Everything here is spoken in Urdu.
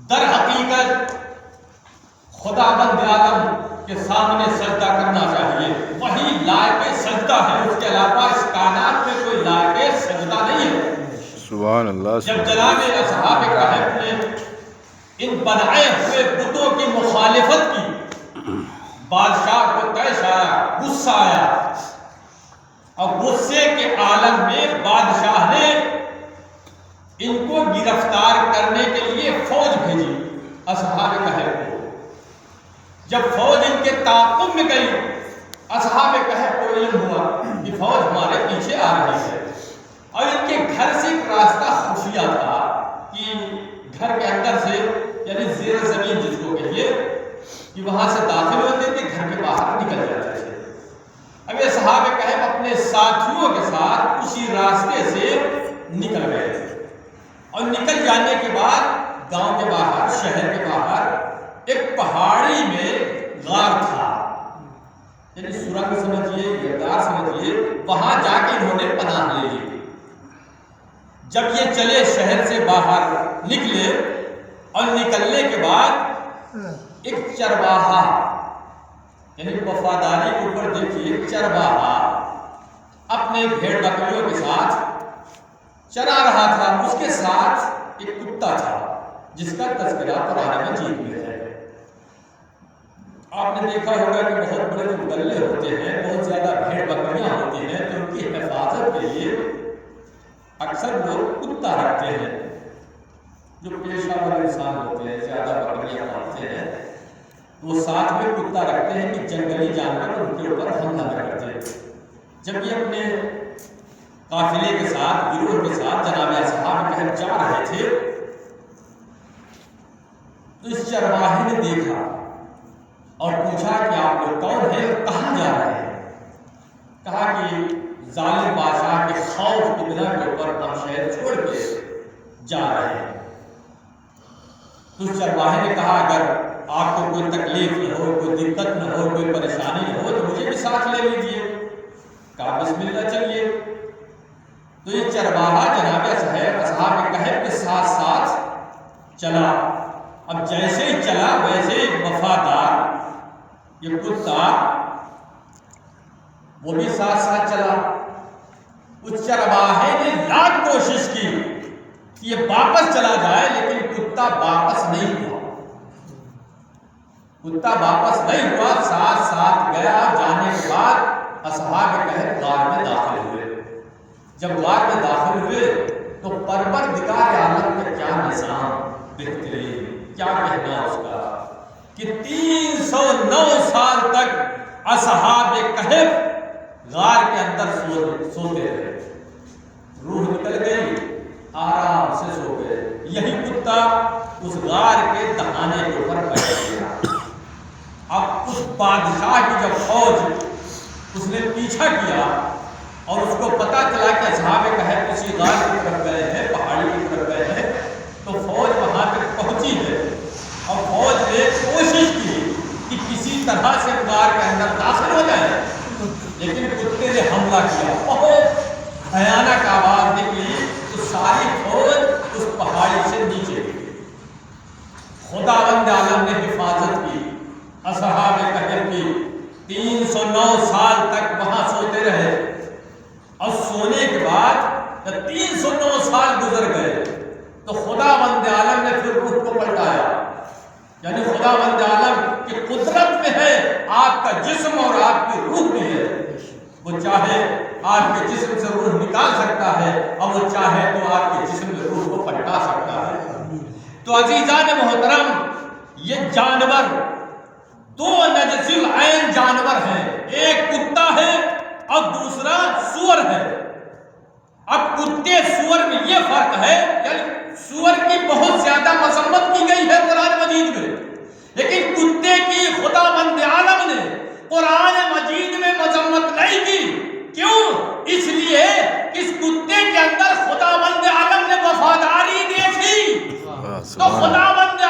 در حقیقت خداوند عالم کے سامنے سجدہ کرنا چاہیے، وہی لائق سجدہ ہے، اس کے علاوہ اس کائنات میں کوئی لائق سجدہ نہیں ہے۔ سبحان اللہ۔ جب جناب اصحاب کہف نے ان بنائے ہوئے بتوں کی مخالفت کی، بادشاہ کو طیش آیا، غصہ آیا، اور غصے کے عالم میں بادشاہ نے ان کو گرفتار کرنے کے لیے فوج بھیجی اصحاب کہف کو۔ جب فوج ان کے تعاقب میں گئی، اصحاب کہف کو علم ہوا کہ فوج ہمارے پیچھے آ رہی ہے، اور ان کے گھر سے ایک راستہ خفیہ تھا کہ گھر کے اندر سے، یعنی زیر زمین جس کو کہیے، کہ وہاں سے داخل ہوتے تھے، گھر کے باہر نکل جاتے تھے۔ اب یہ اصحاب کہف اپنے ساتھیوں کے ساتھ اسی راستے سے نکل گئے تھے، اور نکل جانے کے بعد گاؤں کے باہر، شہر کے باہر ایک پہاڑی میں غار تھا، یعنی سورنگ سمجھیے، گردار سمجھیے، وہاں جا کے انہوں نے پناہ لے لی۔ جب یہ چلے شہر سے باہر نکلے، اور نکلنے کے بعد ایک چرواہا، یعنی وفاداری کے اوپر دیکھیے، چرواہا اپنے بھیڑ بکریوں کے ساتھ چرا رہا تھا، اس کے ساتھ ایک کتا تھا جس کا تذکرہ قرآن مجید میں ہے۔ آپ نے دیکھا ہوگا کہ بہت بڑے جو گلے ہوتے ہیں، بہت زیادہ بھیڑ بکریاں ہوتی ہیں، تو ان کی حفاظت کے لیے اکثر لوگ کتا رکھتے ہیں۔ جو پیشہ والے انسان ہوتے ہیں، زیادہ بکریاں پالتے ہیں، وہ ساتھ میں کتا رکھتے ہیں کہ جنگلی جانور ان کے اوپر حملہ نہ کرتے۔ جب یہ اپنے قافلے کے ساتھ، گروہ کے ساتھ جناب اصحاب کہف جا رہے تھے، تو اس چرواہے نے دیکھا اور پوچھا کہ آپ لوگ کون ہیں اور کہاں جا رہے ہیں؟ کہا کہ ظالم بادشاہ کے خوف کی بنا کے اوپر ہم شہر چھوڑ کے جا رہے ہیں۔ تو اس چرواہے نے کہا اگر آپ کو کوئی تکلیف نہ ہو، کوئی دقت نہ ہو، کوئی پریشانی نہ ہو تو مجھے بھی ساتھ لے لیجیے۔ کہا بسم اللہ چلیے۔ تو یہ چرواہا جناب اصحاب کہف کے ساتھ ساتھ چلا۔ اب جیسے ہی چلا ویسے ہی وفادار یہ کتا وہ بھی ساتھ ساتھ چلا۔ اس چرواہے نے لاکھ کوشش کی کہ یہ واپس چلا جائے، لیکن کتا واپس نہیں ہوا۔ کتا واپس نہیں ہوا، ساتھ ساتھ گیا۔ جانے کے بعد اصحاب کہف غار میں داخل ہوئے۔ جب غار میں داخل ہوئے تو پروردگار عالم کا کیا نظام بہترین، کیا کہنا اس کا، کہ 309 سال تک اصحاب کہف غار کے اندر سوتے رہے۔ روح نکل گئی، آرام سے سو گئے۔ یہی کتا اس غار کے دہانے کے اوپر بیٹھ گیا۔ اب اس بادشاہ کی جب فوج اس نے پیچھا کیا اور اس کو پتا چلا کہ اصحاب کہف کسی غار کی طرف گئے ہیں، پہاڑی کی طرف گئے ہیں، تو فوج وہاں تک پہنچی ہے، اور فوج نے کوشش کی کہ کسی طرح سے غار کے اندر داخل ہو جائے، لیکن کتے نے حملہ کیا۔ بہت بھیانک آواز نکلی تو ساری فوج اس پہاڑی سے نیچے گئی۔ خداوند عالم نے حفاظت کی اصحاب کہف کی۔ 309 سال تک وہاں سوتے رہے، اور سونے کے بعد جب 309 سال گزر گئے تو خداوند عالم نے پھر روح کو پلٹایا۔ یعنی خداوند عالم کی قدرت میں ہے آپ کا جسم اور آپ کی روح بھی ہے۔ وہ چاہے آپ کے جسم سے روح نکال سکتا ہے، اور وہ چاہے تو آپ کے جسم میں روح کو پلٹا سکتا ہے۔ تو عزیزان محترم، یہ جانور دو نجس العین جانور ہیں، ایک کتا ہے اور دوسرا سور ہے۔ اب کتے سور میں یہ فرق ہے کہ سور کی بہت زیادہ مذمت کی گئی ہے